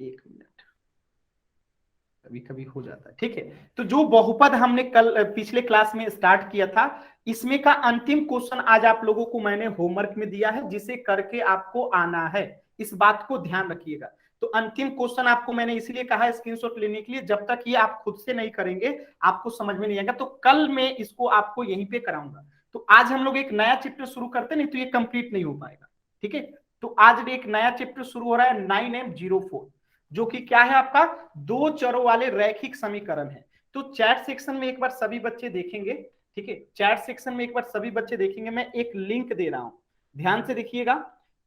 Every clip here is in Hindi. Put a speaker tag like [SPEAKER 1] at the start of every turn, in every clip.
[SPEAKER 1] एक मिनट, कभी कभी हो जाता है। ठीक है, तो जो बहुपद हमने कल पिछले क्लास में स्टार्ट किया था, इसमें का अंतिम क्वेश्चन आज आप लोगों को मैंने होमवर्क में दिया है, जिसे करके आपको आना है। इस बात को ध्यान रखिएगा। तो अंतिम क्वेश्चन आपको मैंने इसलिए कहा है स्क्रीनशॉट लेने के लिए, जब तक ये आप खुद से नहीं करेंगे आपको समझ में नहीं आएगा। तो कल मैं इसको आपको यहीं पे कराऊंगा। तो आज हम लोग एक नया चैप्टर शुरू करते, नहीं तो ये कंप्लीट नहीं हो पाएगा। ठीक है, तो आज एक नया चैप्टर शुरू हो रहा है 9M04, जो कि क्या है आपका दो चरों वाले रैखिक समीकरण है। तो चैट सेक्शन में एक बार सभी बच्चे देखेंगे। ठीक है, चैट सेक्शन में एक बार सभी बच्चे देखेंगे, मैं एक लिंक दे रहा हूं, ध्यान से देखिएगा।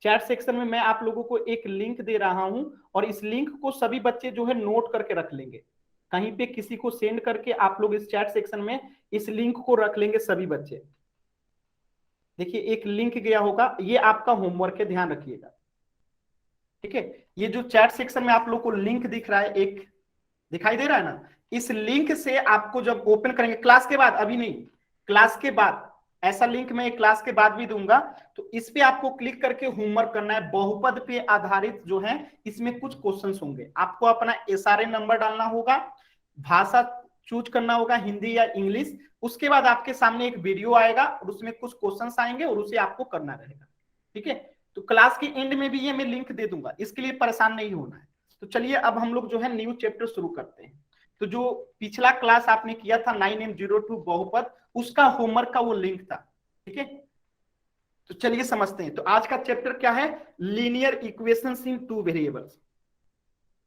[SPEAKER 1] चैट सेक्शन में मैं आप लोगों को एक लिंक दे रहा हूं, और इस लिंक को सभी बच्चे जो है नोट करके रख लेंगे। कहीं पे किसी को सेंड करके आप लोग इस चैट सेक्शन में इस लिंक को रख लेंगे सभी बच्चे। देखिए एक लिंक गया होगा, ये आपका होमवर्क है, ध्यान रखिएगा। ठीक है, ये जो चैट सेक्शन में आप लोग को लिंक दिख रहा है, एक दिखाई दे रहा है ना, इस लिंक से आपको जब ओपन करेंगे क्लास के बाद, अभी नहीं, क्लास के बाद, ऐसा लिंक मैं क्लास के बाद भी दूंगा, तो इस पे आपको क्लिक करके होमवर्क करना है। बहुपद पे आधारित जो है इसमें कुछ क्वेश्चंस होंगे, आपको अपना एसआरए नंबर डालना होगा, भाषा चूज करना होगा हिंदी या इंग्लिश, उसके बाद आपके सामने एक वीडियो आएगा और उसमें कुछ क्वेश्चंस आएंगे और उसे आपको करना रहेगा। ठीक है, तो क्लास के एंड में भी ये मैं लिंक दे दूंगा, इसके लिए परेशान नहीं होना है। तो चलिए अब हम लोग जो है न्यू चैप्टर शुरू करते हैं। तो जो पिछला क्लास आपने किया था 9M02 बहुपद, उसका होमवर्क का वो लिंक था। ठीक है, तो चलिए समझते हैं। तो आज का चैप्टर क्या है, लीनियर इक्वेशंस इन टू वेरिएबल्स।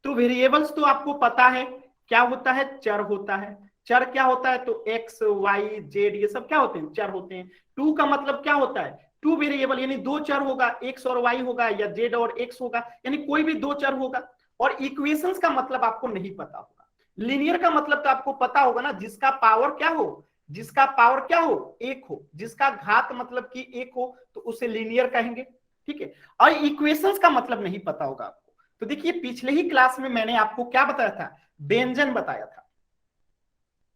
[SPEAKER 1] तो वेरिएबल्स तो आपको पता है क्या होता है, चर होता है। चर क्या होता है, तो एक्स वाई जेड ये सब क्या होते हैं, चर होते हैं। टू का मतलब क्या होता है, टू वेरिएबल, यानी दो चर होगा, एक्स और वाई होगा या जेड और एक्स होगा, यानी कोई भी दो चर होगा। और इक्वेशंस का मतलब आपको नहीं पता होगा। लीनियर का मतलब तो आपको पता होगा ना, जिसका पावर क्या हो, जिसका पावर क्या हो, एक हो, जिसका घात मतलब कि एक हो, तो उसे लीनियर कहेंगे। ठीक है, और इक्वेशंस का मतलब नहीं पता होगा आपको। तो देखिए पिछले ही क्लास में मैंने आपको क्या बताया था, व्यंजन बताया था।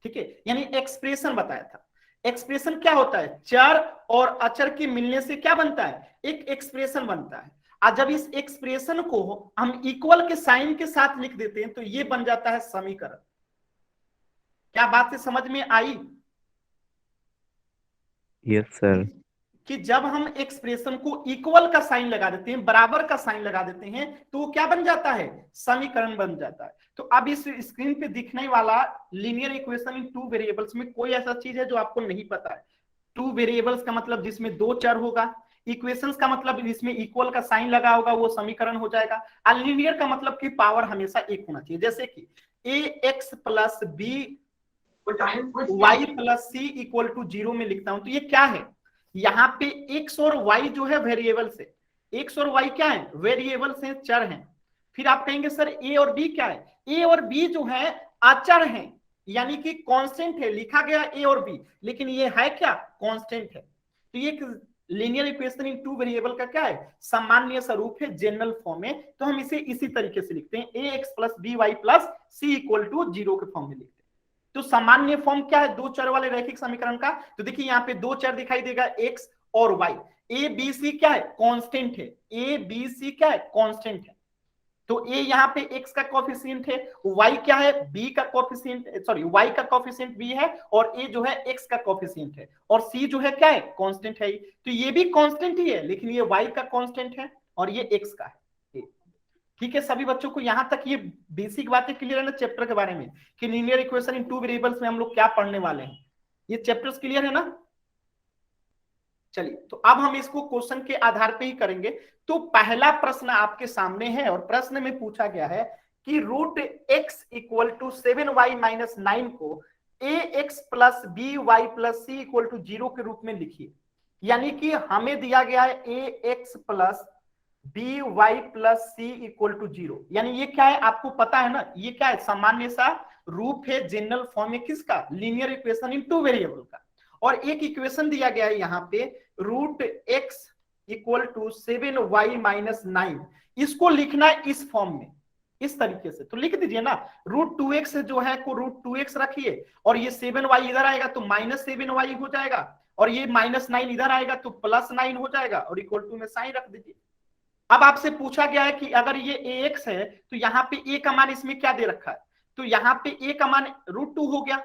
[SPEAKER 1] ठीक है, यानी एक्सप्रेशन बताया था। एक्सप्रेशन क्या होता है, चर और अचर के मिलने से क्या बनता है, एक एक्सप्रेशन बनता है। और जब इस एक्सप्रेशन को हम इक्वल के साइन के साथ लिख देते हैं तो ये बन जाता है समीकरण। क्या बात से समझ में आई?
[SPEAKER 2] Yes sir.
[SPEAKER 1] कि जब हम एक्सप्रेशन को इक्वल का साइन लगा देते हैं, बराबर का साइन लगा देते हैं, तो वो क्या बन जाता है, समीकरण बन जाता है। तो अब इस स्क्रीन पे दिखने वाला linear equation in two variables में कोई ऐसा चीज है जो आपको नहीं पता है। टू वेरिएबल्स का मतलब जिसमें दो चर होगा, इक्वेशंस का मतलब जिसमें इक्वल का साइन लगा होगा वो समीकरण हो जाएगा, और लीनियर का मतलब कि पावर हमेशा एक होना चाहिए। जैसे कि A X plus B Y plus C equal to 0 में लिखता हूं, तो ये क्या है, यहाँ पे एक्स और वाई जो है वेरिएबल्स है। एक्स और वाई क्या है, वेरिएबल्स हैं, चर हैं। फिर आप कहेंगे सर ए और बी क्या है, ए और बी जो है अचर हैं, यानी कि कांस्टेंट है, लिखा गया ए और बी, लेकिन ये है क्या, कांस्टेंट है। तो ये linear equation in two variable का क्या है, सामान्य स्वरूप है, जनरल फॉर्म में। तो हम इसे इसी तरीके से लिखते हैं, A X plus B Y plus C equal to 0 के फॉर्म में लिखते हैं। तो सामान्य फॉर्म क्या है दो चर वाले रैखिक समीकरण का, तो देखिए यहाँ पे दो चर दिखाई देगा, एक्स और वाई। ए बी सी क्या है, कांस्टेंट है, ए बी सी क्या है, कांस्टेंट है। तो ए यहाँ पे एक्स का कोफिशिएंट है, वाई क्या है, बी का कोफिशिएंट, सॉरी वाई का कोफिशिएंट बी है, और ए जो है एक्स का कोफिशिएंट है, और सी जो है क्या है, कांस्टेंट है। तो ये भी कांस्टेंट ही है, लेकिन ये वाई का कांस्टेंट है और ये एक्स का है। ठीक है, सभी बच्चों को यहां तक ये बेसिक बातें क्लियर है ना चैप्टर के बारे में, कि linear equation in two variables में हम लोग क्या पढ़ने वाले हैं, ये चैप्टर्स क्लियर है ना। चलिए, तो अब हम इसको क्वेश्चन के आधार पे ही करेंगे। तो पहला प्रश्न आपके सामने है, और प्रश्न में पूछा गया है कि root x equal to 7y-9 को A X plus B Y plus C equal to 0 के रूप में लिखिए। यानी कि हमें दिया गया है A X plus B Y plus C equal to 0, यानी ये क्या है आपको पता है ना, ये क्या है, सामान्य सा रूप है, जनरल फॉर्म है किसका, linear equation in two variable का। और एक इक्वेशन दिया गया है यहाँ पे root x equal to 7y-9, इसको लिखना है इस फॉर्म में, इस तरीके से। तो लिख दीजिए ना, √2x जो है को √2x रखिए, और ये 7y इधर आएगा तो -7y हो जाएगा, और ये -9 इधर आएगा तो +9 हो जाएगा, और इक्वल टू में साइन रख दीजिए। अब आपसे पूछा गया है कि अगर ये ax है तो यहाँ पे a का मान इसमें क्या दे रखा है, तो यहाँ पे a का मान √2 हो गया,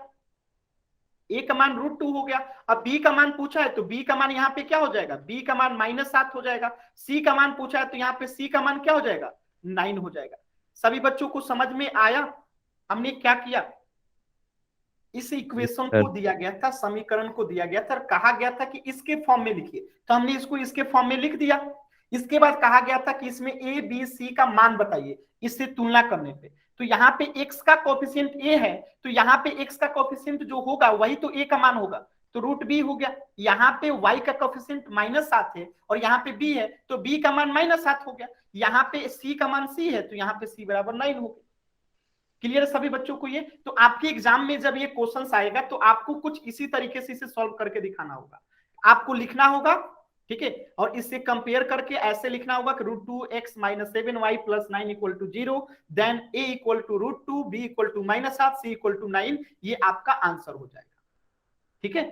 [SPEAKER 1] a का मान √2 हो गया। अब b का मान पूछा है तो b का मान यहाँ पे क्या हो जाएगा, b का मान -7 हो जाएगा। c का मान पूछा है तो यहाँ पे c का मान क्या हो जाएगा, 9 हो जाएगा। सभी बच्चों को समझ में आया हमने क्या किया, इस इक्वेशन को दिया गया था, समीकरण को दिया गया था, कहा गया था कि इसके फॉर्म में लिखिए, तो हमने इसको इसके फॉर्म में लिख दिया। इसके बाद कहा गया था कि इसमें ए बी सी का मान बताइए इससे तुलना करने पे, तो यहाँ पे x का कोफिशिएंट a है तो यहाँ पे x का कोफिशिएंट जो होगा वही तो a का मान होगा, तो √b हो गया। यहाँ पे y का कोफिशिएंट -7 है और यहाँ पे b है तो b का मान -7 हो गया। यहाँ पे c का मान c है तो यहाँ पे c बराबर 9 हो गया। क्लियर है सभी बच्चों को ये? तो आपके एग्जाम में जब ये क्वेश्चंस आएगा तो आपको कुछ इसी तरीके से इसे सॉल्व करके दिखाना होगा, आपको लिखना होगा, ठीक है, और इससे कंपेयर करके ऐसे लिखना होगा कि √2x - 7y + 9 = 0, then a = √2, b = -7, c = 9, ये आपका आंसर हो जाएगा। ठीक है,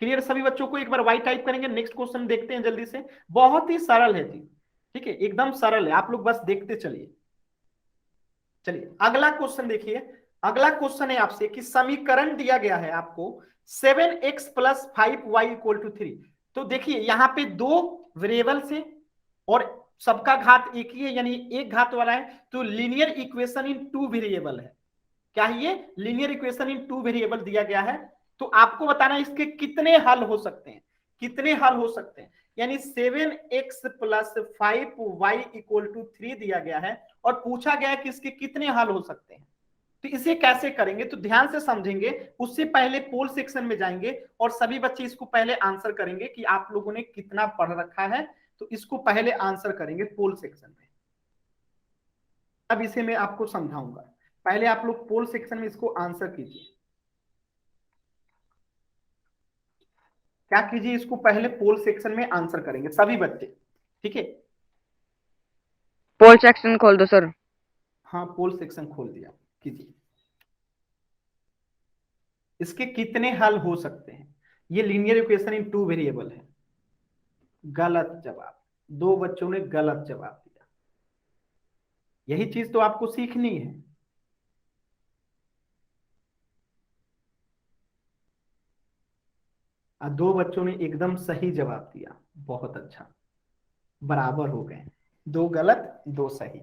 [SPEAKER 1] क्लियर सभी बच्चों को? एक बार y टाइप करेंगे, नेक्स्ट क्वेश्चन देखते हैं जल्दी से। बहुत ही सरल है जी, ठीक है, एकदम सरल है, आप लोग बस देखते चलिए। चलिए अगला क्वेश्चन देखिए। अगला क्वेश्चन है आपसे कि समीकरण दिया गया है आपको 7x + 5y = 3। तो देखिए यहाँ पे दो वेरिएबल से और सबका घात एक ही है, यानी एक घात वाला है, तो linear equation in two variable है। क्या है ये? Linear equation in two variable दिया गया है। तो आपको बताना इसके कितने हल हो सकते हैं, कितने हल हो सकते हैं। यानी 7x + 5y = 3 दिया गया है और पूछा गया है कि इसके कितने हल हो सकते हैं। तो इसे कैसे करेंगे, तो ध्यान से समझेंगे, उससे पहले पोल सेक्शन में जाएंगे और सभी बच्चे इसको पहले आंसर करेंगे कि आप लोगों ने कितना पढ़ रखा है, तो इसको पहले आंसर करेंगे पोल सेक्शन में। अब इसे मैं आपको समझाऊंगा, पहले आप लोग पोल सेक्शन में इसको आंसर कीजिए। क्या कीजिए, इसको पहले पोल सेक्शन में आंसर करेंगे सभी बच्चे, ठीक है।
[SPEAKER 2] पोल सेक्शन खोल दो सर।
[SPEAKER 1] हाँ पोल सेक्शन खोल दिया, कीजिए। इसके कितने हल हो सकते हैं, ये linear equation in two variable है। गलत जवाब, दो बच्चों ने गलत जवाब दिया। यही चीज तो आपको सीखनी है। दो बच्चों ने एकदम सही जवाब दिया, बहुत अच्छा, बराबर हो गए, दो गलत दो सही।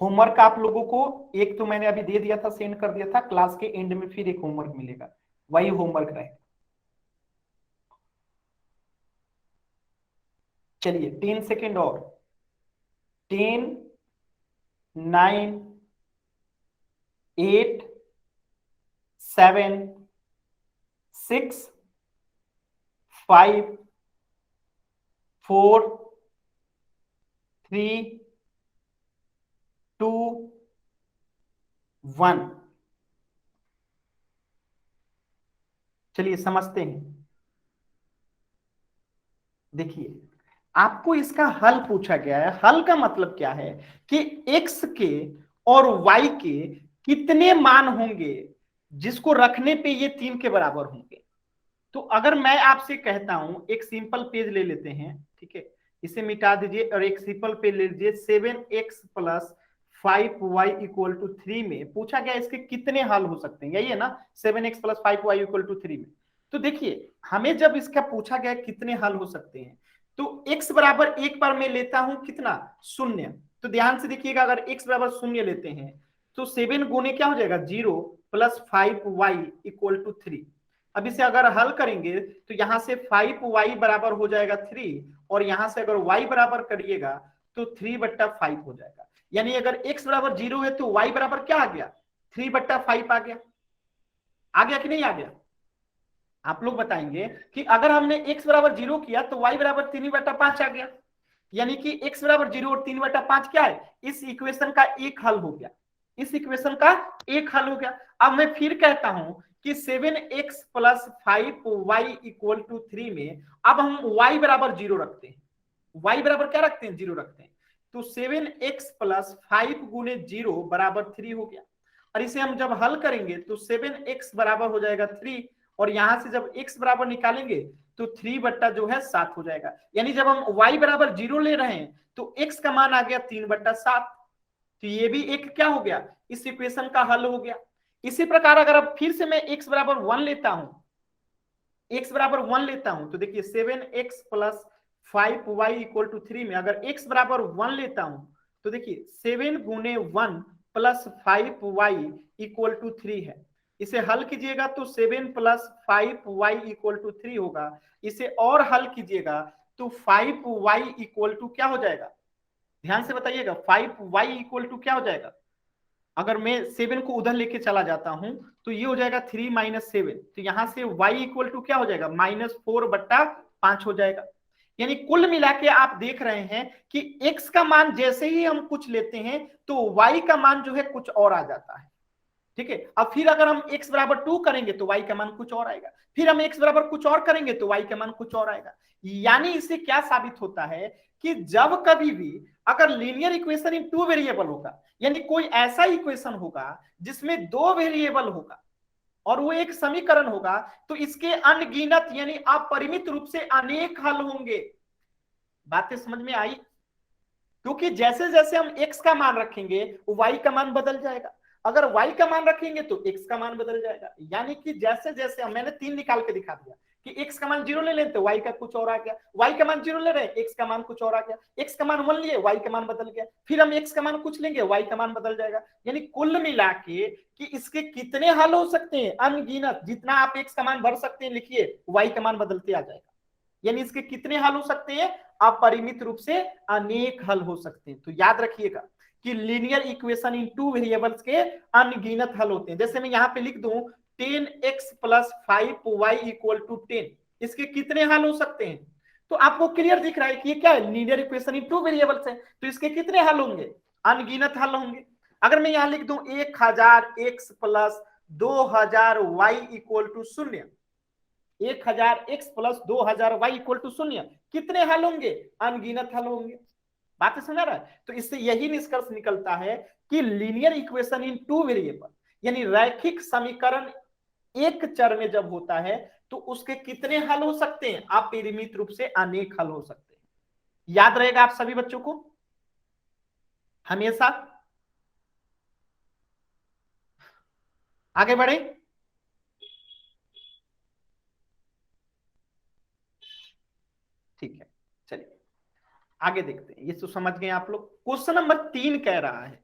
[SPEAKER 1] होमवर्क आप लोगों को एक तो मैंने अभी दे दिया था, सेंड कर दिया था, क्लास के एंड में फिर एक होमवर्क मिलेगा, वही होमवर्क रहेगा। चलिए 10 सेकेंड और, 10 9 8 7 6 5 4 3 2 1। चलिए समझते हैं। देखिए आपको इसका हल पूछा गया है, हल का मतलब क्या है कि x के और y के कितने मान होंगे जिसको रखने पे ये 3 के बराबर होंगे। तो अगर मैं आपसे कहता हूं, एक सिंपल पेज ले लेते हैं, ठीक है, इसे मिटा दीजिए और एक सिंपल पेज ले लीजिए। 7x + 5y = 3 में पूछा गया इसके कितने हल हो सकते हैं, यही है ना, 7x + 5y = 3 में। तो देखिए हमें जब इसका पूछा गया कितने हल हो सकते हैं, तो x बराबर एक बार मैं लेता हूं कितना, 0। तो ध्यान से देखिएगा, अगर x बराबर 0 लेते हैं तो 7 गुने क्या हो जाएगा, 0 + 5y = 3। अब इसे अगर हल करेंगे तो यहां से 5y बराबर हो जाएगा 3 और यहां से अगर y बराबर करिएगा तो 3/5 हो जाएगा। यानी अगर x बराबर 0 है तो y बराबर क्या आ गया, 3/5 आ गया। आ गया कि नहीं आ गया? आप लोग बताएंगे कि अगर हमने x बराबर 0 किया तो y बराबर 3/5 आ गया। यानी कि x बराबर 0 और 3/5 क्या है, इस इक्वेशन का एक हल हो गया, इस इक्वेशन का एक हल हो गया। अब मैं फिर कहता हूं कि 7x + 5y = 3 में अब हम y बराबर 0 रखते हैं, y बराबर क्या रखते हैं, 0 रखते हैं। तो 7x + 5 गुने 0 बराबर 3 हो गया। और इसे हम जब हल करेंगे तो 7x बराबर हो जाएगा 3 और यहां से जब x बराबर निकालेंगे तो 3/जो है 7 हो जाएगा। यानी जब हम y बराबर 0 ले रहे हैं तो x का मान आ गया 3/7। तो ये भी एक क्या हो गया, इस इक्वेशन का हल हो गया। इसी प्रकार अगर अब फिर से मैं x बराबर 1 लेता हूं, x बराबर 1 लेता हूं तो देखिए 7x plus 5y equal to 3 में अगर x बराबर 1 लेता हूं तो देखिए 7 × 1 प्लस 5y इक्वल टू 3 है। इसे हल कीजिएगा तो 7 प्लस 5y इक्वल टू 3 होगा। इसे और हल कीजिएगा तो 5y इक्वल टू क्या हो जाएगा, ध्यान से बताइएगा, 5y इक्वल टू क्या हो जाएगा। अगर मैं 7 को उधर लेके चला जाता हूं तो ये हो जाएगा 3 - 7, तो यहां से y इक्वल टू क्या हो जाएगा, -4/5 हो जाएगा। यानी कुल मिला के आप देख रहे हैं कि x का मान जैसे ही हम कुछ लेते हैं तो y का मान जो है कुछ और आ जाता है। ठीक है, अब फिर अगर हम x बराबर 2 करेंगे तो y का मान कुछ और आएगा, फिर हम x बराबर कुछ और करेंगे तो y का मान कुछ और आएगा। यानी इससे क्या साबित होता है कि जब कभी भी अगर linear equation in two variable होगा, यानी कोई ऐसा इक्वेशन होगा जिसमें दो वेरिएबल होगा और वो एक समीकरण होगा, तो इसके अनगिनत यानी अपरिमित रूप से अनेक हल होंगे। बातें समझ में आई? क्योंकि जैसे जैसे हम x का मान रखेंगे y का मान बदल जाएगा, अगर y का मान रखेंगे तो x का मान बदल जाएगा। यानी कि जैसे जैसे मैंने 3 निकाल के दिखा दिया कि x का मान 0 ले लें तो y का कुछ और आ गया, y का मान 0 ले रहे हैं x का मान कुछ और आ गया, x का मान 1 लिए y का मान बदल गया, फिर हम x का मान कुछ लेंगे y का मान बदल जाएगा। यानी कुल मिला के कि इसके कितने हल हो सकते हैं, अनगिनत। जितना आप x का मान भर सकते हैं लिखिए, y का मान बदलते आ जाएगा। यानी इसके कितने हल हो सकते हैं, अपरिमित रूप से अनेक हल हो सकते हैं। तो याद रखिएगा कि linear equation in two variables के अनगिनत हल होते हैं। जैसे मैं यहां पे लिख दूं 10x plus 5y equal to 10, इसके कितने हल हो सकते हैं। तो आपको क्लियर दिख रहा है कि ये क्या है, linear equation in two variables है, तो इसके कितने हल होंगे, अनगिनत हल होंगे। अगर मैं यहां लिख दूं 1000x plus 2000y equal to 0, 1000x plus 2000y equal to 0, कितने हल होंगे, अनगिनत हल होंगे। बात समझ रहा है? तो इससे यही निष्कर्ष निकलता है कि linear equation in two variable यानी रैखिक समीकरण एक चर में जब होता है तो उसके कितने हल हो सकते हैं, अपरिमित रूप से अनेक हल हो सकते हैं। याद रहेगा आप सभी बच्चों को हमेशा। आगे बढ़े, ठीक है, चलिए आगे देखते हैं। ये तो समझ गए आप लोग। क्वेश्चन नंबर 3 कह रहा है,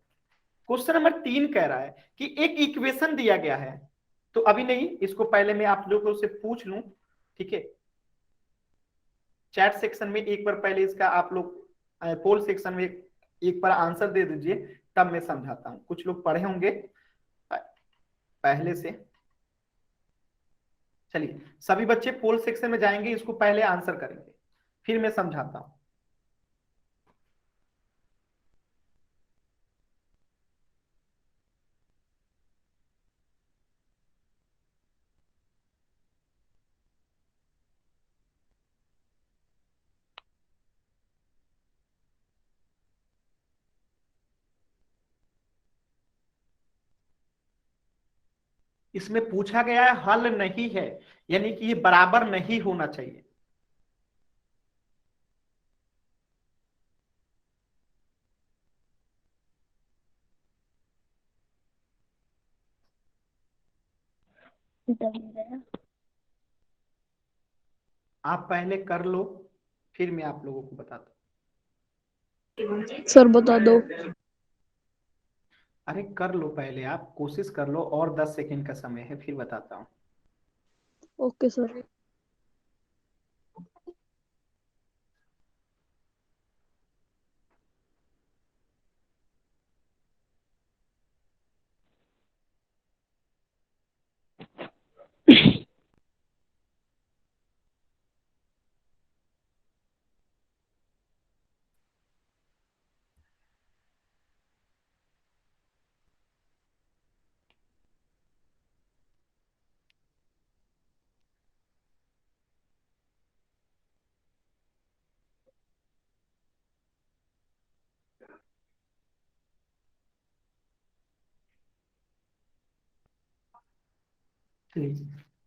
[SPEAKER 1] क्वेश्चन नंबर 3 कह रहा है कि एक इक्वेशन दिया गया है, तो अभी नहीं, इसको पहले मैं आप लोगों से पूछ लूं, ठीक है। चैट सेक्शन में एक बार पहले इसका आप लोग पोल सेक्शन में एक बार आंसर दे दीजिए, तब मैं समझाता हूं। कुछ लोग पढ़े होंगे पहले से। चलिए सभी बच्चे पोल सेक्शन में जाएंगे, इसको पहले आंसर करेंगे, फिर मैं समझाता हूं। इसमें पूछा गया है हल नहीं है, यानी कि ये बराबर नहीं होना चाहिए। आप पहले कर लो, फिर मैं आप लोगों को बताता
[SPEAKER 2] हूँ। सर बता दो।
[SPEAKER 1] अरे कर लो पहले, आप कोशिश कर लो, और 10 सेकंड का समय है, फिर बताता हूँ।
[SPEAKER 2] Okay sir.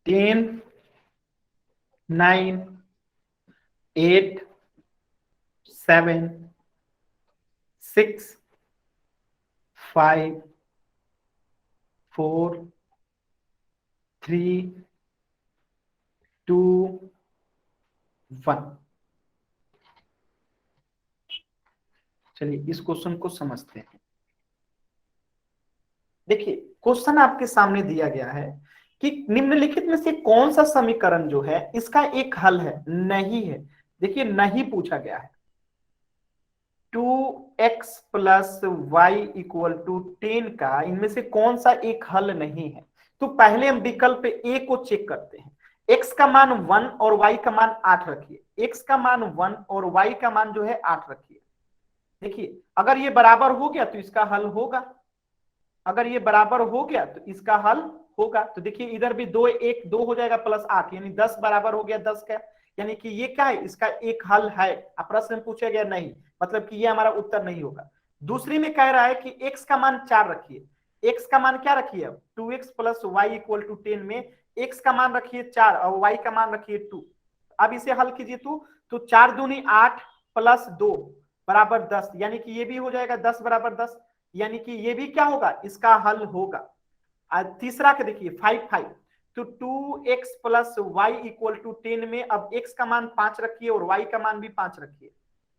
[SPEAKER 1] टेन 9 8 7 6 5 4 3 2 1। चलिए इस क्वेश्चन को समझते हैं। देखिए क्वेश्चन आपके सामने दिया गया है कि निम्नलिखित में से कौन सा समीकरण जो है इसका एक हल है, नहीं है। देखिए नहीं पूछा गया है। 2x plus Y equal to 10 का इनमें से कौन सा एक हल नहीं है। तो पहले हम विकल्प ए को चेक करते हैं। x का मान 1 और y का मान 8 रखिए। x का मान 1 और y का मान जो है 8 रखिए। देखिए अगर ये बराबर हो गया तो इसका हल होगा, अगर ये बराबर हो गया तो इसका हल होगा। तो देखिए इधर भी 2 1 2 हो जाएगा प्लस 8 यानी 10 बराबर हो गया 10 का, यानी कि ये क्या है, इसका एक हल है। अब प्रश्न में पूछा गया नहीं, मतलब कि ये हमारा उत्तर नहीं होगा। दूसरी में कह रहा है कि x का मान 4 रखिए। x का मान क्या रखिए, 2x plus Y equal to 10 में x का मान रखिए 4 और y का मान रखिए 2। अब इसे हल कीजिए तो 4 दूनी 8 प्लस 2 बराबर 10, यानी कि ये भी हो जाएगा 10 बराबर 10, यानी कि ये भी क्या होगा, इसका हल होगा। तीसरा के देखिए 5 5, तो 2x plus Y equal to 10 में अब x का मान 5 रखिए और y का मान भी 5 रखिए।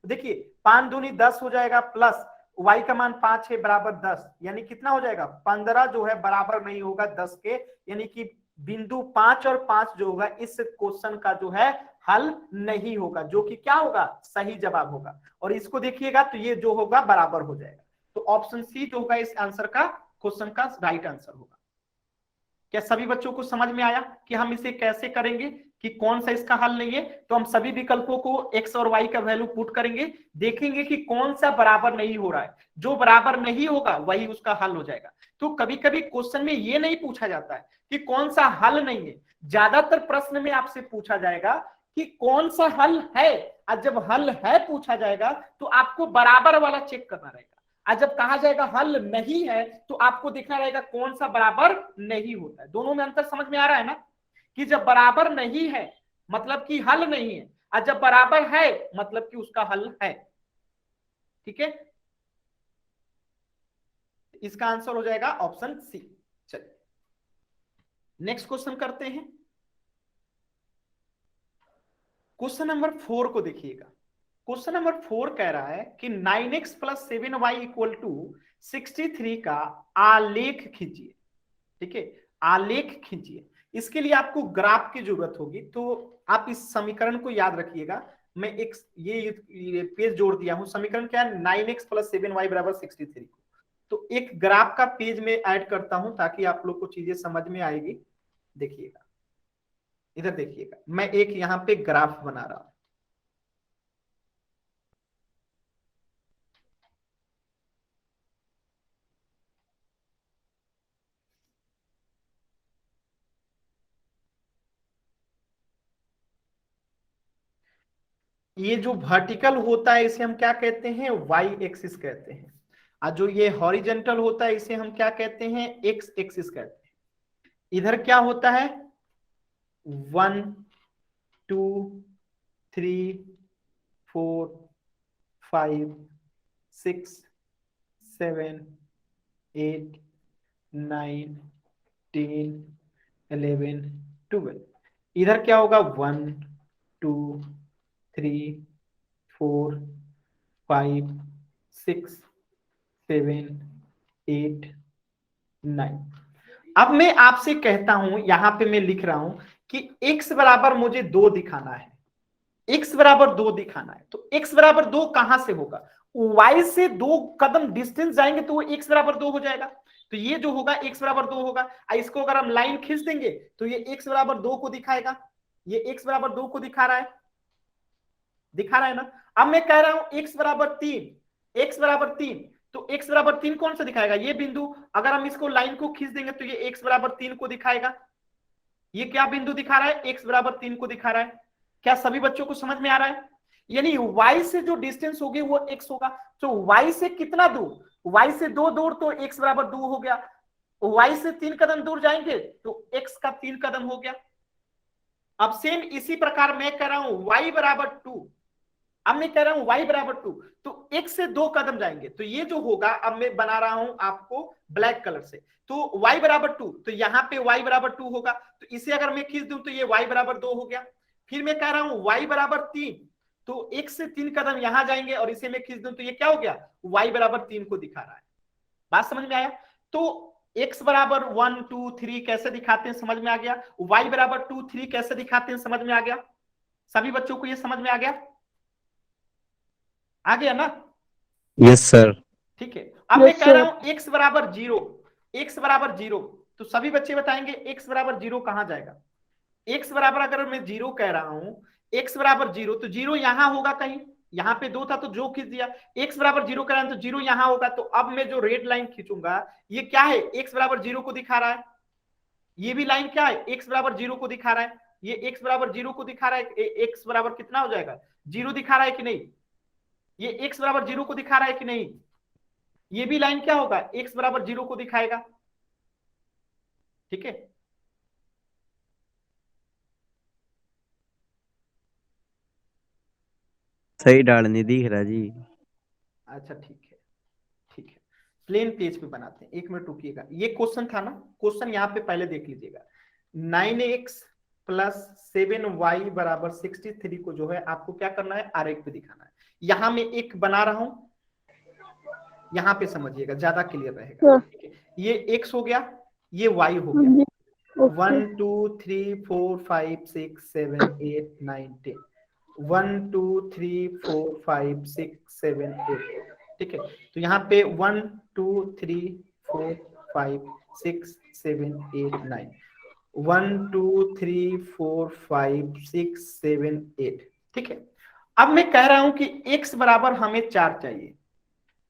[SPEAKER 1] देखिए 5 दूनी 10 हो जाएगा प्लस y का मान 5 है बराबर 10, यानी कितना हो जाएगा 15 जो है बराबर नहीं होगा 10 के, यानी कि बिंदु 5 और 5 जो होगा इस क्वेश्चन का जो है हल नहीं होगा, जो कि क्या होगा, सही जवाब होगा। और इसको देखिएगा तो ये जो होगा बराबर हो जाएगा। तो ऑप्शन सी जो होगा इस आंसर का, क्वेश्चन का राइट आंसर होगा। क्या सभी बच्चों को समझ में आया कि हम इसे कैसे करेंगे, कि कौन सा इसका हल नहीं है। तो हम सभी विकल्पों को x और y का वैल्यू पुट करेंगे, देखेंगे कि कौन सा बराबर नहीं हो रहा है। जो बराबर नहीं होगा वही उसका हल हो जाएगा। तो कभी कभी क्वेश्चन में ये नहीं पूछा जाता है कि कौन सा हल नहीं है, ज्यादातर प्रश्न में आपसे पूछा जाएगा कि कौन सा हल है। और जब हल है पूछा जाएगा तो आपको बराबर वाला चेक करना रहेगा, और जब कहा जाएगा हल नहीं है तो आपको देखना रहेगा कौन सा बराबर नहीं होता है। दोनों में अंतर समझ में आ रहा है ना, कि जब बराबर नहीं है मतलब कि हल नहीं है, और जब बराबर है मतलब कि उसका हल है। ठीक है, इसका आंसर हो जाएगा ऑप्शन सी। चलिए नेक्स्ट क्वेश्चन करते हैं। क्वेश्चन नंबर 4 को देखिएगा। क्वेश्चन नंबर 4 कह रहा है कि 9x plus 7y equal to 63 का आलेख खींचिए। ठीक है, आलेख खींचिए। इसके लिए आपको ग्राफ की जरूरत होगी, तो आप इस समीकरण को याद रखिएगा। मैं एक ये पेज जोड़ दिया हूं। समीकरण क्या है, 9x प्लस 7y बराबर 63। तो एक ग्राफ का पेज में ऐड करता हूं ताकि आप लोग को चीजें समझ में आएगी। देखिएगा, इधर देखिएगा, मैं एक यहां पे ग्राफ बना रहा हूं। ये जो वर्टिकल होता है इसे हम क्या कहते हैं, वाई एक्सिस कहते हैं। और जो ये हॉरिजेंटल होता है इसे हम क्या कहते हैं, एक्स एक्सिस कहते हैं। इधर क्या होता है, 1 2 3 4 5 6 7 8 9 10 11 12। इधर क्या होगा, 1 2 3 4 5 6 7 8 9। अब मैं आपसे कहता हूं, यहां पे मैं लिख रहा हूं कि x बराबर मुझे 2 दिखाना है। x बराबर 2 दिखाना है, तो x बराबर 2 कहां से होगा, y से 2 कदम डिस्टेंस जाएंगे तो वो x बराबर 2 हो जाएगा। तो ये जो होगा x बराबर 2 होगा। इसको अगर हम लाइन खींच देंगे तो ये x बराबर 2 को दिखाएगा। ये x बराबर 2 को दिखा रहा है, दिखा रहा है ना। अब मैं कह रहा हूं x बराबर 3, x बराबर 3, तो x बराबर 3 कौन सा दिखाएगा, ये बिंदु। अगर हम इसको लाइन को खींच देंगे तो ये x बराबर 3 को दिखाएगा। ये क्या बिंदु दिखा रहा है, x बराबर 3 को दिखा रहा है। क्या सभी बच्चों को समझ में आ रहा है, यानी y से जो डिस्टेंस होगी वो x होगा। तो y से कितना दूर, y से 2 दूर तो x बराबर 2 हो गया। y से 3 कदम दूर जाएंगे तो x का 3 कदम हो गया। अब सेम इसी प्रकार मैं कह रहा हूं y बराबर 2, अब मैं कह रहा हूं y बराबर 2, तो x से 2 कदम जाएंगे, तो ये जो होगा, अब मैं बना रहा हूं आपको ब्लैक कलर से, तो y बराबर 2, तो यहां पे y बराबर 2 होगा, तो इसे अगर मैं खींच दूं तो ये y बराबर 2 हो गया। फिर मैं कह रहा हूं y बराबर 3, तो 1 से 3 कदम यहां जाएंगे और इसे मैं खींच दूं तो ये क्या हो गया, y बराबर 3 को दिखा रहा है। बात समझ में आया? तो x बराबर 1 2 3 कैसे दिखाते हैं समझ में आ गया, y बराबर 2 3 कैसे दिखाते हैं समझ में आ गया, सभी बच्चों को ये समझ में आ गया ना?
[SPEAKER 3] Yes sir.
[SPEAKER 1] ठीक है, अब मैं
[SPEAKER 2] यस
[SPEAKER 1] कह रहा
[SPEAKER 2] सर।
[SPEAKER 1] हूं x बराबर 0, x बराबर 0, तो सभी बच्चे बताएंगे x बराबर 0 कहां जाएगा। x बराबर अगर मैं 0 कह रहा हूं, x बराबर 0, तो 0 यहां होगा कहीं, यहां पे 2 था तो जो खींच दिया, x बराबर 0 कह रहा हूं तो 0 यहां होगा, तो अब मैं जो रेड लाइन खींचूंगा ये क्या है, x बराबर 0 को दिखा रहा है, ये भी लाइन क्या है, x बराबर 0 को दिखा रहा है, ये x बराबर 0 को दिखा रहा है, x बराबर कितना हो जाएगा, 0 दिखा रहा है कि नहीं, ये x बराबर 0 को दिखा रहा है कि नहीं, ये भी लाइन क्या होगा, x बराबर 0 को दिखाएगा। ठीक है,
[SPEAKER 3] सही डाल नहीं दिख रहा जी।
[SPEAKER 1] अच्छा ठीक है, ठीक है, प्लेन पेज पे बनाते हैं, 1 मिनट रुकिएगा, ये क्वेश्चन था ना, क्वेश्चन यहाँ पे पहले देख लीजिएगा, 9x प्लस 7y बराबर 63 को जो है आपको क्या करना है, आरेख पे दिखाना है। यहां मैं एक बना रहा हूं, यहां पे समझिएगा ज्यादा क्लियर रहेगा। ठीक है, ये x हो गया, ये y हो
[SPEAKER 2] हाँ
[SPEAKER 1] गया,
[SPEAKER 2] जी। ओके
[SPEAKER 1] 1 2 3 4 5 6 7 8 9 10, 1 2 3 4 5 6 7 8। ठीक है, तो यहाँ पे 1 2 3 4 5 6 7 8 9, 1 2 3 4 5 6 7 8। ठीक है, अब मैं कह रहा हूं कि x बराबर हमें 4 चाहिए,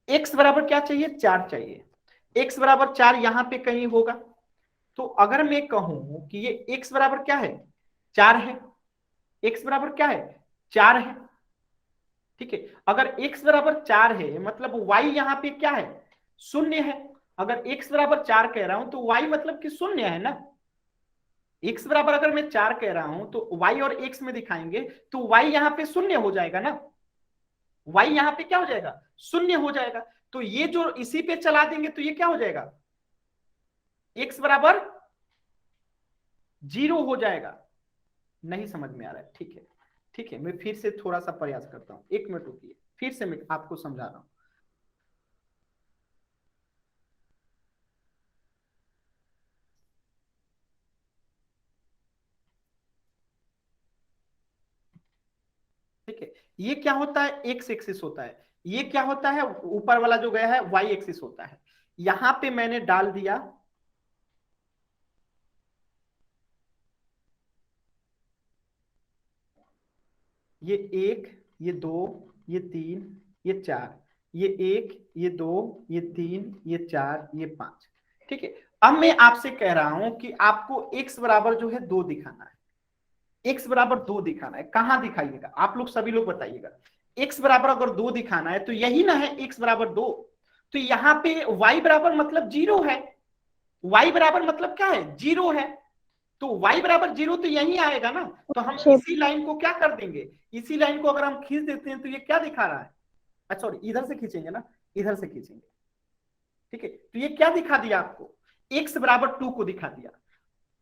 [SPEAKER 1] x बराबर क्या चाहिए, 4 चाहिए, x बराबर 4 यहां पे कहीं होगा, तो अगर मैं कहूं कि ये x बराबर क्या है, 4 है, x बराबर क्या है, 4 है। ठीक है, अगर x बराबर 4 है मतलब y यहाँ पे क्या है, शून्य है, अगर x बराबर 4 कह रहा हूं तो y मतलब कि शून्य है ना, x बराबर अगर मैं 4 कह रहा हूं तो y और x में दिखाएंगे तो y यहाँ पे शून्य हो जाएगा ना, y यहाँ पे क्या हो जाएगा, शून्य हो जाएगा, तो ये जो इसी पे चला देंगे तो ये क्या हो जाएगा, x बराबर 0 हो जाएगा। नहीं समझ में आ रहा है, ठीक है, ठीक है, मैं फिर से थोड़ा सा प्रयास करता हूं, 1 मिनट रुकिए, फिर से मैं आपको समझा रहा हूं। ठीक है, ये क्या होता है, एक्स एक्सिस होता है, ये क्या होता है, ऊपर वाला जो गया है वाई एक्सिस होता है, यहां पे मैंने डाल दिया ये 1 ये 2 ये 3 ये 4, ये 1 ये 2 ये 3 ये 4 ये 5। ठीक है, अब मैं आपसे कह रहा हूं कि आपको x बराबर जो है 2 दिखाना है, x बराबर 2 दिखाना है, कहां दिखाइएगा आप लोग सभी लोग बताइएगा, x बराबर अगर 2 दिखाना है तो यही ना है x बराबर 2, तो यहां पे y बराबर मतलब 0 है, y बराबर मतलब क्या है, 0 है, तो y बराबर 0 तो यही आएगा ना, तो हम
[SPEAKER 2] सर।
[SPEAKER 1] इसी लाइन को क्या कर देंगे, इसी लाइन को अगर हम खींच देते हैं तो ये क्या दिखा रहा है, अच्छा सॉरी इधर से खींचेंगे ना, इधर से खींचेंगे। ठीक है, तो ये क्या दिखा दिया आपको, x बराबर 2 को दिखा दिया,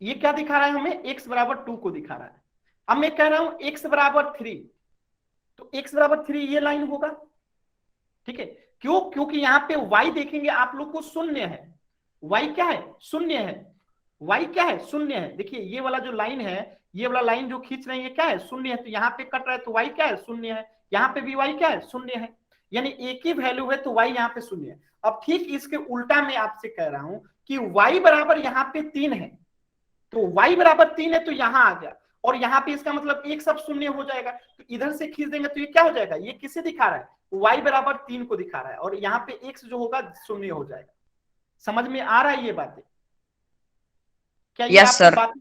[SPEAKER 1] ये क्या दिखा रहा है हमें, x बराबर 2 को दिखा रहा है। अब मैं कह रहा हूं x बराबर 3, तो x बराबर 3 ये लाइन होगा। ठीक है, क्यों, क्योंकि यहाँ पे y देखेंगे आप लोग को शून्य है, y क्या है, शून्य है, y क्या है, शून्य है, देखिए ये वाला जो लाइन है, ये वाला लाइन जो खींच रहे हैं ये क्या है, शून्य है, तो यहाँ पे कट रहा है तो y क्या है, शून्य है, यहाँ पे भी y क्या है, शून्य है, यानी एक ही वैल्यू है तो y यहाँ पे शून्य है। अब ठीक इसके उल्टा मैं आपसे कह रहा हूं कि y बराबर यहाँ पे 3 है, तो y बराबर 3 है तो यहां आ गया, और यहाँ पे इसका मतलब एक सब शून्य हो जाएगा, तो इधर से खींच देंगे तो ये क्या हो जाएगा, ये किसे दिखा रहा है, y बराबर 3 को दिखा रहा है, और यहाँ पे x जो होगा शून्य हो जाएगा। समझ में आ रहा है ये बातें, क्या ये
[SPEAKER 4] यस
[SPEAKER 1] आपकी
[SPEAKER 4] सर।
[SPEAKER 1] बात,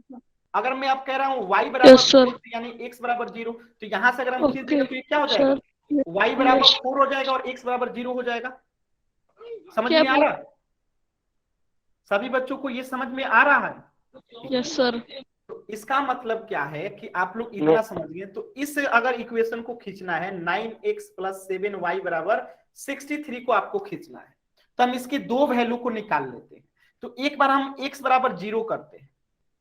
[SPEAKER 1] अगर मैं अब कह रहा हूँ y बराबर
[SPEAKER 2] यस सर।
[SPEAKER 1] 4 यानी x बराबर 0, तो यहां से अगर हम खींच
[SPEAKER 2] ओके
[SPEAKER 1] देंगे तो ये क्या हो जाएगा,
[SPEAKER 2] सर।
[SPEAKER 1] y बराबर 4 हो जाएगा और x बराबर 0 हो जाएगा। समझ
[SPEAKER 2] क्या
[SPEAKER 1] में आ रहा है, सभी बच्चों को ये समझ में आ रहा है।
[SPEAKER 2] Yes sir.
[SPEAKER 1] तो इसका मतलब क्या है कि आप लोग इतना समझ गए। तो इस अगर इक्वेशन को खींचना है 9x प्लस 7y बराबर 63 को आपको खींचना है, तो हम इसकी दो वैल्यू को निकाल लेते हैं। तो एक बार हम x बराबर 0 करते हैं,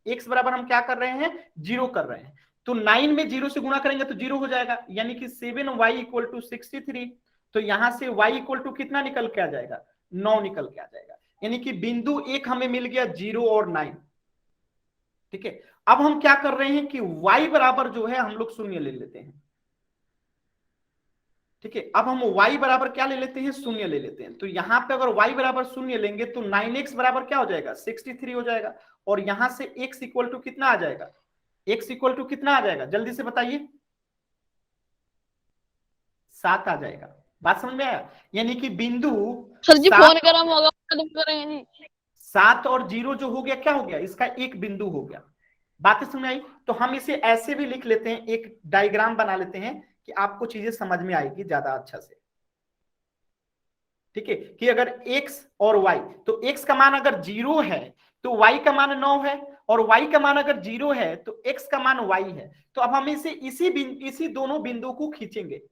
[SPEAKER 1] x बराबर हम क्या कर रहे हैं, 0 कर रहे हैं। तो 9 में 0 से गुणा करेंगे तो 0 हो जाएगा, यानी कि 7y इक्वल टू 63। तो यहां से y इक्वल टू कितना निकल के आ जाएगा, 9 निकल के आ जाएगा। यानी कि बिंदु एक हमें मिल गया 0 और 9। ठीक है, अब हम क्या कर रहे हैं कि y बराबर जो है हम लोग शून्य ले लेते हैं। ठीक है, अब हम y बराबर क्या ले लेते हैं, शून्य ले लेते हैं। तो यहां पे अगर y बराबर शून्य लेंगे तो 9x बराबर क्या हो जाएगा, 63 हो जाएगा। और यहां से x इक्वल टू कितना आ जाएगा, x इक्वल टू कितना आ जाएगा, जल्दी से बताइए, 7 आ जाएगा। बात समझ में आया? यानी कि बिंदु
[SPEAKER 2] सर जी फोन
[SPEAKER 1] 7
[SPEAKER 2] करा होगा तुम करेंगे नहीं।
[SPEAKER 1] 7 और 0 जो हो गया क्या हो गया, इसका एक बिंदु हो गया। बातें समझ में आई? तो हम इसे ऐसे भी लिख लेते हैं, एक डायग्राम बना लेते हैं कि आपको चीजें समझ में आएगी ज्यादा अच्छा से। ठीक है, कि अगर x और y, तो x का मान अगर 0 है तो y का मान 9 है, और y का मान अगर 0 है तो x का मान y है। तो अब हम इसे इसी दोनों बिंदु को खींचेंगे।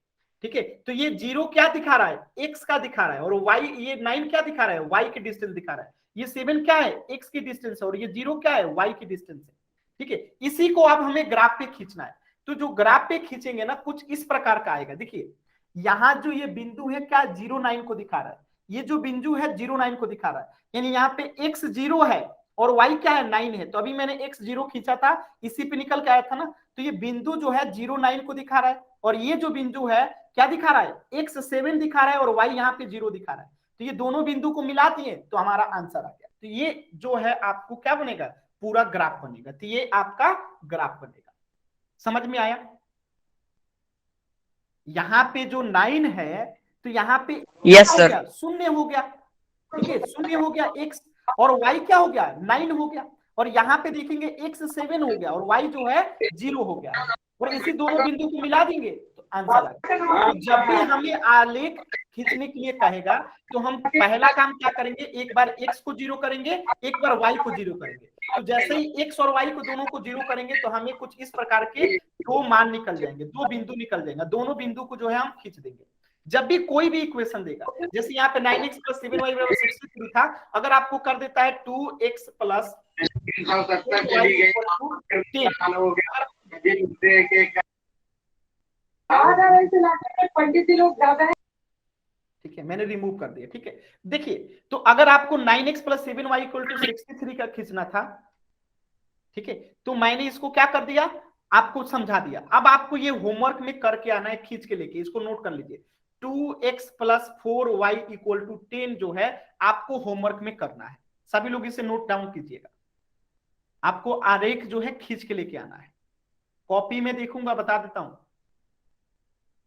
[SPEAKER 1] ठीक है, तो ये 0 क्या दिखा रहा है, x का दिखा रहा है, और y, ये 9 क्या दिखा रहा है, y की डिस्टेंस दिखा रहा है। ये 7 क्या है, x की डिस्टेंस है, और ये 0 क्या है, y की डिस्टेंस है। ठीक है, इसी को अब हमें ग्राफ पे खींचना है। तो जो ग्राफ पे खींचेंगे ना, कुछ इस प्रकार का आएगा। देखिए, यहां जो ये बिंदु है क्या, 0 9 को दिखा रहा है। ये जो बिंदु है 0 9 को दिखा रहा है, यानी यहाँ पे x 0 है और y क्या है, 9 है। तो अभी मैंने x 0 खींचा था, इसी पे निकल के आया था ना। तो ये बिंदु जो है 0 9 को दिखा रहा है, और ये जो बिंदु है क्या दिखा रहा है, x 7 दिखा रहा है, और y यहाँ पे 0 दिखा रहा है। तो ये दोनों बिंदु को मिला दिए तो हमारा आंसर आ गया। तो ये जो है आपको क्या बनेगा, पूरा ग्राफ बनेगा। तो ये आपका ग्राफ बनेगा। समझ में आया? यहाँ पे जो 9 है, तो यहाँ पे
[SPEAKER 4] यस
[SPEAKER 1] हो
[SPEAKER 4] सर।
[SPEAKER 1] गया, शून्य हो गया। ठीक है, शून्य हो गया x, और y क्या हो गया, 9 हो गया। और यहाँ पे देखेंगे x 7 हो गया, और y जो है 0 हो गया। और इसी दोनों बिंदु को मिला देंगे तो आंसर आ गया। तो जब भी हमें आलेख खींचने के लिए कहेगा तो हम पहला काम क्या करेंगे, एक बार x को 0 करेंगे, एक बार y को 0 करेंगे। तो जैसे ही x और y को दोनों को 0 करेंगे तो हमें कुछ इस प्रकार के दो मान निकल जाएंगे, दो बिंदु निकल जाएंगे। दोनों बिंदु को जो है हम खींच देंगे। जब भी कोई भी इक्वेशन देगा, जैसे यहाँ पे 9x प्लस 7y बराबर 63 था, अगर आपको कर देता है 2x प्लस 10,
[SPEAKER 5] पंडित जी लोग ज्यादा है।
[SPEAKER 1] ठीक है, मैंने रिमूव कर दिया। ठीक है, देखिए, तो अगर आपको 9x plus 7y equal to 63 का खींचना था, ठीक है, तो मैंने इसको क्या कर दिया, आपको समझा दिया। अब आपको ये होमवर्क में करके आना है, खींच के लेके, इसको नोट कर लीजिए। 2x plus 4y equal to 10 जो है आपको होमवर्क में करना है। सभी लोग इसे नोट डाउन कीजिएगा। आपको आरेख जो है खींच के लेके आना है। कॉपी में देखूंगा, बता देता हूं।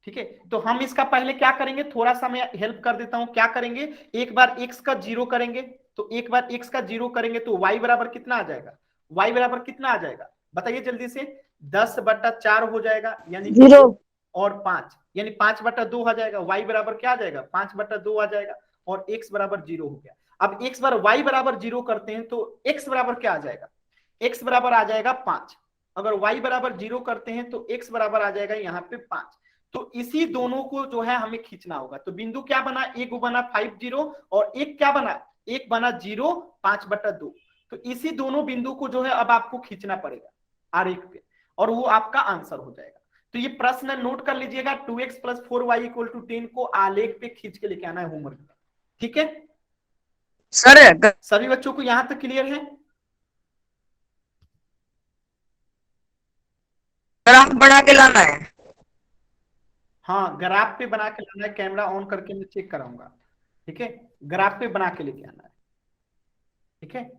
[SPEAKER 1] ठीक है, तो हम इसका पहले क्या करेंगे, थोड़ा सा मैं हेल्प कर देता हूं। क्या करेंगे, एक बार x का 0 करेंगे, तो एक बार x का 0 करेंगे तो y बराबर कितना आ जाएगा, y बराबर कितना आ जाएगा, बताइए जल्दी से। 10/4 हो जाएगा, यानी
[SPEAKER 2] 0
[SPEAKER 1] और 5, यानी 5/2 आ जाएगा। y बराबर क्या आ जाएगा, 5/2 आ जाएगा। और x बराबर 0 हो गया। अब x बार y बराबर 0 करते हैं तो x बराबर क्या आ जाएगा, x बराबर आ जाएगा 5। अगर y बराबर 0 करते हैं तो x बराबर आ जाएगा यहाँ पे 5। तो इसी दोनों को जो है हमें खींचना होगा। तो बिंदु क्या बना, एक बना 5 0, और एक क्या बना, एक बना 0 5/2। तो इसी दोनों बिंदु को जो है अब आपको खींचना पड़ेगा आरेख पे, और वो आपका आंसर हो जाएगा। तो ये प्रश्न नोट कर लीजिएगा, 2x plus 4y equal to 10 को आलेख पे खींच के लेके आना है होमवर्क में। ठीक है
[SPEAKER 4] सर
[SPEAKER 1] सभी बच्चों को यहां तक क्लियर है?
[SPEAKER 4] ग्राफ बना के लाना है।
[SPEAKER 1] हाँ, ग्राफ पे बना के लाना है, कैमरा ऑन करके मैं चेक कराऊंगा। ठीक है, ग्राफ पे बना के लेके आना है। ठीक है,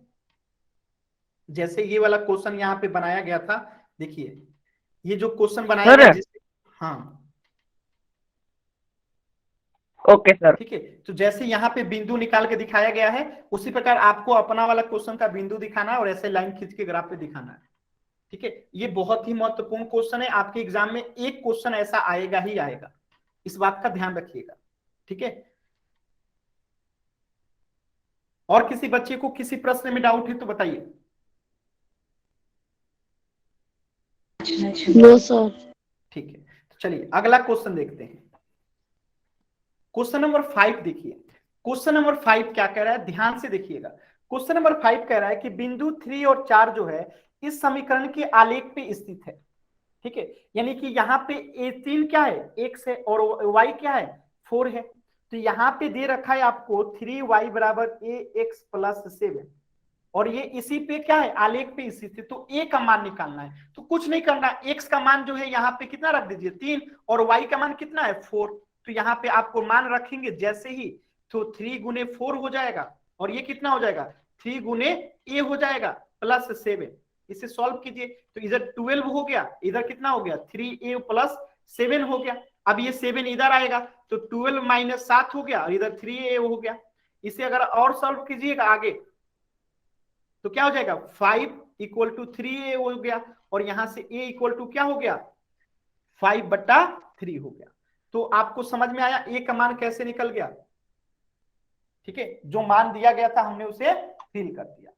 [SPEAKER 1] जैसे ये वाला क्वेश्चन यहाँ पे बनाया गया था, देखिए ये जो क्वेश्चन बनाया गया
[SPEAKER 4] सर
[SPEAKER 1] जिससे, हाँ
[SPEAKER 4] ओके सर।
[SPEAKER 1] ठीक है, तो जैसे यहाँ पे बिंदु निकाल के दिखाया गया है, उसी प्रकार आपको अपना वाला क्वेश्चन का बिंदु दिखाना है और ऐसे लाइन खींच के ग्राफ पे दिखाना है। ठीक है, ये बहुत ही महत्वपूर्ण क्वेश्चन है। आपके एग्जाम में एक क्वेश्चन ऐसा आएगा ही आएगा, इस बात का ध्यान रखिएगा। ठीक है, और किसी बच्चे को किसी प्रश्न में डाउट है तो बताइए।
[SPEAKER 2] No sir.
[SPEAKER 1] ठीक है, तो चलिए अगला क्वेश्चन देखते हैं। क्वेश्चन नंबर 5 देखिए। क्वेश्चन नंबर 5 क्या कह रहा है, ध्यान से देखिएगा। क्वेश्चन नंबर 5 कह रहा है कि बिंदु 3 और 4 जो है इस समीकरण के आलेख पे स्थित है। ठीक है, यानी कि यहाँ पे A3 क्या है, x है, और y क्या है, 4 है। तो यहाँ पे दे रखा है आपको 3y बराबर ax प्लस 7, और ये इसी पे क्या है, आलेख पे स्थित है। तो a का मान निकालना है, तो कुछ नहीं करना, x का मान जो है यहाँ पे कितना रख दीजिए 3, और y का मान कितना है 4। तो यहाँ पे आपको मान रखेंगे जैसे ही, तो 3 गुने 4 हो जाएगा, और ये कितना हो जाएगा 3 गुने a हो जाएगा प्लस 7। इसे सॉल्व कीजिए, तो इधर 12 हो गया, इधर कितना हो गया 3a प्लस 7 हो गया। अब ये 7 इधर आएगा, तो 12 माइनस 7 हो गया, और इधर 3a हो गया। इसे अगर और सॉल्व कीजिएगा आगे, तो क्या हो जाएगा 5 इक्वल टू 3a हो गया, और यहां से a इक्वल टू क्या हो गया 5/3 हो गया। तो आपको समझ में आया a का मान कैसे निकल गया। ठीक है, जो मान दिया गया था हमने उसे फिल कर दिया।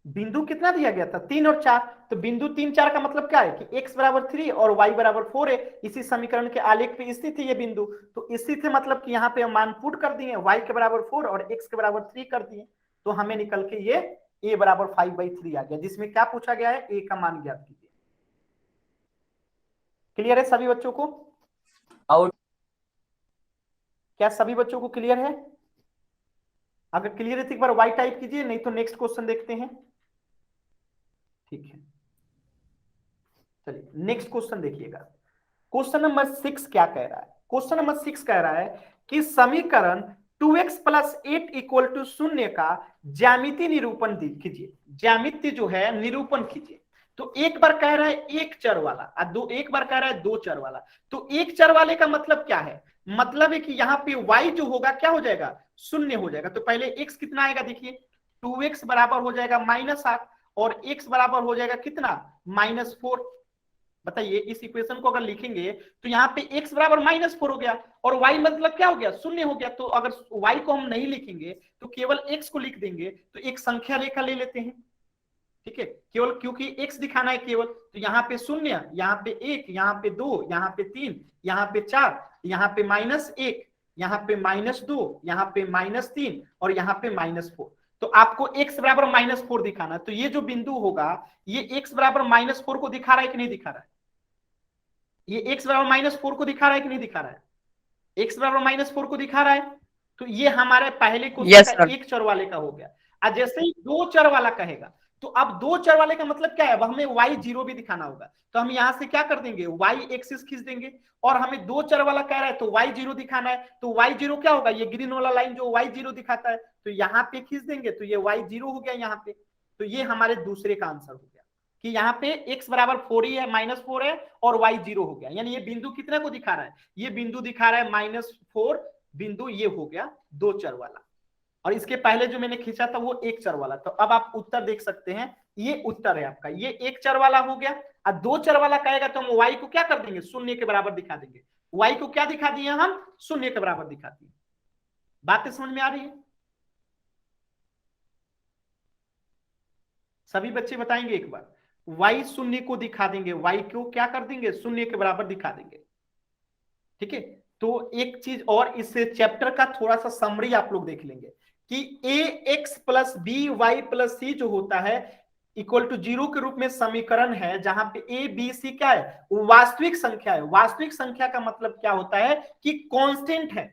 [SPEAKER 1] बिंदु कितना दिया गया था 3 और 4, तो बिंदु 3 4 का मतलब क्या है कि x बराबर 3 और y बराबर 4 है। इसी समीकरण के आलेख पे स्थित है ये बिंदु, तो स्थित है मतलब कि यहाँ पे हम मान पुट कर दिए, y के बराबर 4 और x के बराबर 3 कर दिए, तो हमें निकल के ये a बराबर 5/3 आ गया, जिसमें क्या पूछा गया है a का मान ज्ञात कीजिए। क्लियर है सभी बच्चों को?
[SPEAKER 4] आउट।
[SPEAKER 1] क्या सभी बच्चों को क्लियर है? अगर क्लियर है तो एक बार y टाइप कीजिए, नहीं तो नेक्स्ट क्वेश्चन देखते हैं। ठीक है, चलिए नेक्स्ट क्वेश्चन देखिएगा। क्वेश्चन नंबर 6 क्या कह रहा है, क्वेश्चन नंबर 6 कह रहा है कि समीकरण 2x प्लस 8 इक्वल टू 0 का ज्यामिति निरूपण कीजिए। ज्यामिति जो है निरूपण कीजिए। तो एक बार कह रहा है एक चर वाला, और एक बार कह रहा है 2 चर वाला। तो एक चर वाले का मतलब क्या है, मतलब है कि यहाँ पे y जो होगा क्या हो जाएगा 0 हो जाएगा। तो पहले x कितना आएगा, देखिए 2x बराबर हो जाएगा -8, और x बराबर हो जाएगा कितना -4। बताइए इस इक्वेशन को अगर लिखेंगे तो यहाँ पे x बराबर -4 हो गया, और y मतलब क्या हो गया 0 हो गया। तो अगर y को हम नहीं लिखेंगे तो केवल x को लिख देंगे, तो एक संख्या रेखा ले लेते हैं। ठीक है, केवल क्योंकि x दिखाना है केवल, तो यहाँ पे 0, यहाँ पे 1, यहाँ पे 2, यहाँ पे 3, यहाँ पे 4, यहाँ पे -1, यहाँ पे -2, यहाँ पे -3, और यहाँ पे -4। तो आपको x बराबर -4 दिखाना है। तो ये जो बिंदु होगा ये x बराबर -4 को दिखा रहा है कि नहीं दिखा रहा है, ये x बराबर -4 को दिखा रहा है कि नहीं दिखा रहा है, x बराबर -4 को दिखा रहा है। तो ये हमारे पहले क्वेश्चन का एक चर वाले का हो गया। और जैसे ही 2 चर वाला कहेगा, तो अब 2 चर वाले का मतलब क्या है, अब हमें y0 भी दिखाना होगा। तो हम यहां से क्या कर देंगे y एक्सिस खींच देंगे, और हमें 2 चर वाला कह रहा है तो y0 दिखाना है। तो y0 क्या होगा, ये ग्रीन वाला लाइन जो y0 दिखाता है, तो यहाँ पे खींच देंगे, तो ये y0 हो गया यहाँ पे। तो ये हमारे दूसरे का आंसर हो गया कि यहाँ पे x बराबर 4 ही है, -4 है, और y0 हो गया। यानी ये बिंदु कितने को दिखा रहा है, ये बिंदु दिखा रहा है -4 बिंदु, ये हो गया 2 चर वाला। और इसके पहले जो मैंने खींचा था वो एक चर वाला। तो अब आप उत्तर देख सकते हैं, ये उत्तर है आपका, ये एक चर वाला हो गया। और 2 चर वाला कहेगा तो हम y को क्या कर देंगे 0 के बराबर दिखा देंगे। y को क्या दिखा दिए हम 0 के बराबर दिखा दिए। बातें समझ में आ रही है? सभी बच्चे बताएंगे एक बार, y 0 को दिखा देंगे, y को क्या कर देंगे 0 के बराबर दिखा देंगे। ठीक है, तो एक चीज और, इस चैप्टर का थोड़ा सा समरी आप लोग देख लेंगे कि ax plus B Y plus C जो होता है इक्वल टू 0 के रूप में समीकरण है, जहां पे a b c क्या है वास्तविक संख्या है। वास्तविक संख्या का मतलब क्या होता है कि कांस्टेंट है,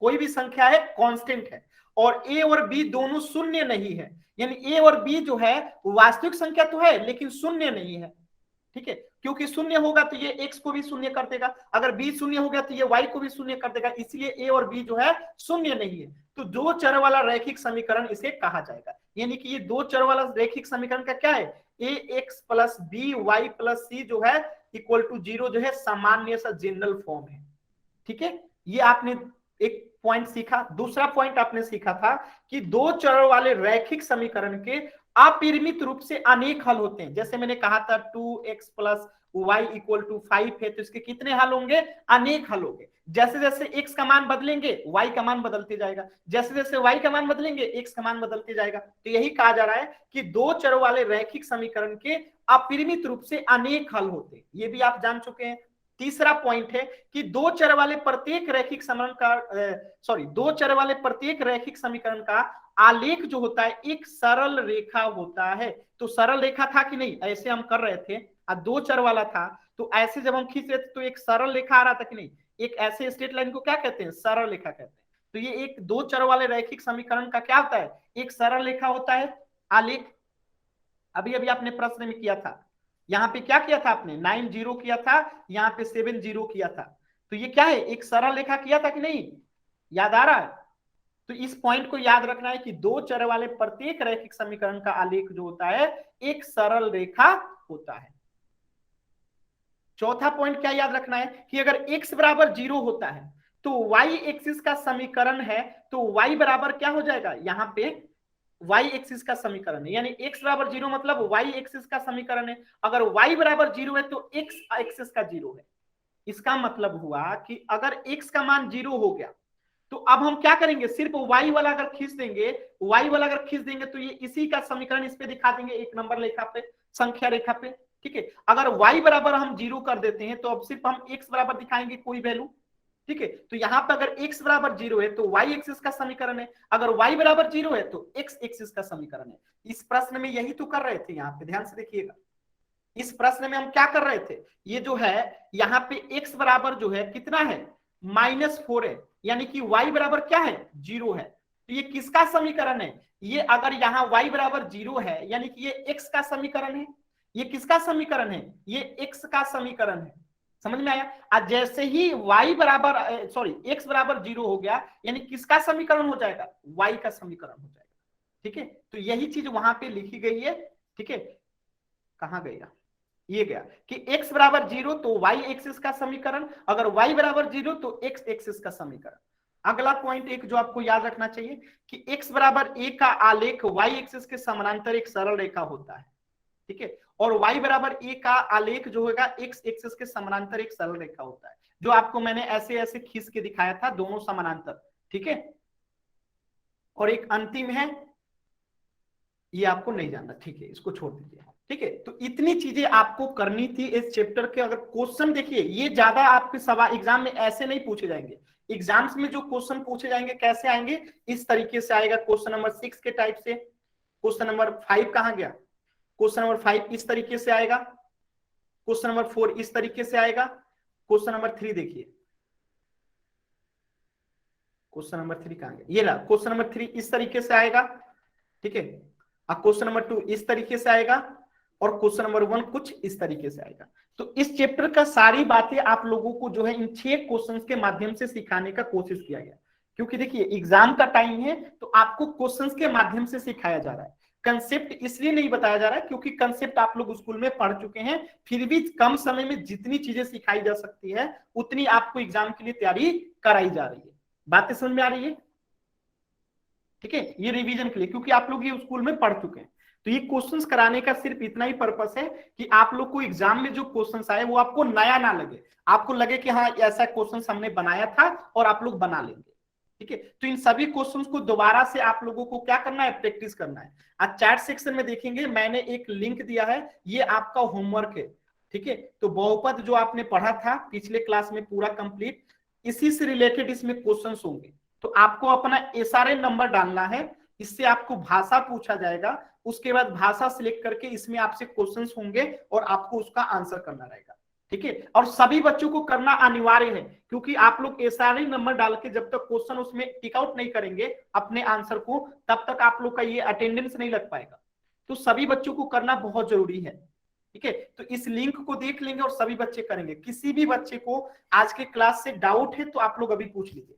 [SPEAKER 1] कोई भी संख्या है कांस्टेंट है, और a और b दोनों शून्य नहीं है। यानी a और b जो है वास्तविक संख्या तो है लेकिन शून्य नहीं है। ठीक है, क्योंकि शून्य होगा तो ये x को भी शून्य कर देगा, अगर b शून्य हो गया तो ये y को भी शून्य कर देगा, इसलिए a और b जो है शून्य नहीं है। तो 2 चर वाला रैखिक समीकरण इसे कहा जाएगा। यानी कि ये 2 चर वाला रैखिक समीकरण का क्या है, ax plus B Y plus C जो है इक्वल टू 0 जो है सामान्य सा जनरल फॉर्म है। ठीक है, ये आपने एक पॉइंट सीखा। दूसरा पॉइंट आपने सीखा था कि 2 चर वाले रैखिक समीकरण के अपरिमित रूप से अनेक हल होते हैं। जैसे मैंने कहा था 2x plus y equal to 5 है, तो इसके कितने हल होंगे? अनेक हल होंगे। जैसे जैसे x का मान बदलेंगे y का मान बदलते जाएगा, जैसे जैसे y का मान बदलेंगे x का मान बदलते जाएगा। तो यही कहा जा रहा है कि दो चरों वाले रैखिक समीकरण के अपरिमित रूप से अनेक हल होते हैं, ये भी आप जान चुके हैं। तीसरा पॉइंट है कि दो चर वाले प्रत्येक रैखिक दो चर वाले प्रत्येक रैखिक समीकरण का आलेख जो होता है एक सरल रेखा होता है। तो सरल रेखा था कि नहीं? ऐसे हम कर रहे थे, दो चर वाला था, तो ऐसे जब हम खींच रहे थे तो एक सरल रेखा आ रहा था कि नहीं? एक ऐसे स्ट्रेट लाइन को क्या कहते हैं? सरल रेखा कहते हैं। तो ये एक दो चर वाले रैखिक समीकरण का क्या होता है? एक सरल रेखा होता है, आलेख। अभी अभी आपने प्रश्न में किया था, यहाँ पे क्या किया था आपने? 9 0 किया था, यहाँ पे 7 0 किया था। तो ये क्या है? एक सरल रेखा किया था कि नहीं? याद आ रहा है? तो इस पॉइंट को याद रखना है कि दो चर वाले प्रत्येक रैखिक समीकरण का आलेख जो होता है एक सरल रेखा होता है। चौथा पॉइंट क्या याद रखना है कि अगर x बराबर 0 होता है तो y एक्सिस का समीकरण है, तो y बराबर क्या हो जाएगा? यहाँ पे y एक्सिस का समीकरण है, यानी x बराबर 0 मतलब y एक्सिस का समीकरण है। अगर y बराबर 0 है तो x एक्सिस का 0 है। इसका मतलब हुआ कि अगर x का मान 0 हो गया तो अब हम क्या करेंगे? सिर्फ y वाला अगर खींच देंगे, y वाला अगर खींच देंगे तो ये इसी का समीकरण इस पे दिखा देंगे, एक नंबर रेखा पे, संख्या रेखा पे। ठीक है, अगर y बराबर हम 0 कर देते हैं तो अब सिर्फ हम x बराबर दिखाएंगे कोई वैल्यू। ठीक है, तो यहाँ पे अगर x बराबर 0 है तो y एक्सिस का समीकरण है, अगर y बराबर 0 है तो x एक्सिस का समीकरण है। इस प्रश्न में यही तो कर रहे थे, यहाँ पे ध्यान से देखिएगा। इस प्रश्न में हम क्या कर रहे थे? ये जो है यहाँ पे x बराबर जो है कितना है? -4 है, यानी कि y बराबर क्या है? 0 है। तो ये किसका समीकरण है? ये अगर यहाँ y बराबर 0 है यानी कि ये x का समीकरण है। ये किसका समीकरण है? ये x का समीकरण है। समझ में आया? आज जैसे ही y बराबर x बराबर 0 हो गया यानी किसका समीकरण हो जाएगा? y का समीकरण हो जाएगा। ठीक है, तो यही चीज वहां पे लिखी गई है। ठीक है, कहां गया? ये गया कि x बराबर 0 तो y एक्सिस का समीकरण, अगर y बराबर 0 तो x एक्सिस का समीकरण। अगला पॉइंट एक जो आपको याद रखना चाहिए कि x बराबर a का आलेख y एक्सिस के समानांतर एक सरल रेखा होता है। ठीक है, और y बराबर a का आलेख जो होगा x एक्सिस के समानांतर एक सरल रेखा होता है, जो आपको मैंने ऐसे ऐसे खींच के दिखाया था, दोनों समानांतर। ठीक है, और एक अंतिम है, ये आपको नहीं जानना। ठीक है, इसको छोड़ दीजिए। ठीक है, तो इतनी चीजें आपको करनी थी इस चैप्टर के। अगर क्वेश्चन देखिए, ये ज्यादा आपके सवाल एग्जाम में ऐसे नहीं पूछे जाएंगे। एग्जाम्स में जो क्वेश्चन पूछे जाएंगे कैसे आएंगे? इस तरीके से आएगा। क्वेश्चन नंबर 6 के टाइप से। क्वेश्चन नंबर 5 कहां गया? क्वेश्चन नंबर 5 इस तरीके से आएगा। क्वेश्चन नंबर 4 इस तरीके से आएगा। क्वेश्चन नंबर 3 देखिए, क्वेश्चन नंबर 3 कहां गया? ये रहा। क्वेश्चन नंबर 3 इस तरीके से आएगा। ठीक है, अब क्वेश्चन नंबर 2 इस तरीके से आएगा, और क्वेश्चन नंबर 1 कुछ इस तरीके से आएगा। तो इस चैप्टर का सारी बातें आप लोगों को जो है इन 6 क्वेश्चंस के माध्यम से सिखाने का कोशिश किया गया, क्योंकि देखिए एग्जाम का टाइम है तो आपको क्वेश्चंस के माध्यम से सिखाया जा रहा है। कंसेप्ट इसलिए नहीं बताया जा रहा है क्योंकि कंसेप्ट आप लोग स्कूल में पढ़ चुके हैं, फिर भी कम समय में जितनी चीजें सिखाई जा सकती है उतनी आपको एग्जाम के लिए तैयारी कराई जा रही है। बातें समझ में आ रही है? ठीक है, ये रिवीजन के लिए, क्योंकि आप लोग ये स्कूल में पढ़ चुके हैं। तो ये क्वेश्चंस कराने का सिर्फ इतना ही पर्पस है कि आप लोग को एग्जाम में जो क्वेश्चंस आए वो आपको नया ना लगे, आपको लगे कि हाँ ऐसा क्वेश्चंस हमने बनाया था और आप लोग बना लेंगे। ठीक है, तो इन सभी क्वेश्चंस को दोबारा से आप लोगों को क्या करना है? प्रैक्टिस करना है। आज चैट सेक्शन में देखेंगे मैंने एक लिंक दिया है, ये आपका होमवर्क है। ठीक है, तो बहुपद जो आपने पढ़ा था पिछले क्लास में पूरा कंप्लीट, इसी से रिलेटेड इसमें क्वेश्चंस होंगे। तो आपको अपना SRN नंबर डालना है, इससे आपको भाषा पूछा जाएगा, उसके बाद भाषा सिलेक्ट करके इसमें आपसे क्वेश्चंस होंगे और आपको उसका आंसर करना रहेगा। ठीक है, और सभी बच्चों को करना अनिवार्य है, क्योंकि आप लोग SRN नंबर डाल के जब तक क्वेश्चन उसमें टिक आउट नहीं करेंगे अपने आंसर को, तब तक आप लोग का ये अटेंडेंस नहीं लग पाएगा। तो सभी बच्चों को करना बहुत जरूरी है। ठीक है, तो इस लिंक को देख लेंगे और सभी बच्चे करेंगे। किसी भी बच्चे को आज के क्लास से डाउट है तो आप लोग अभी पूछ लीजिए।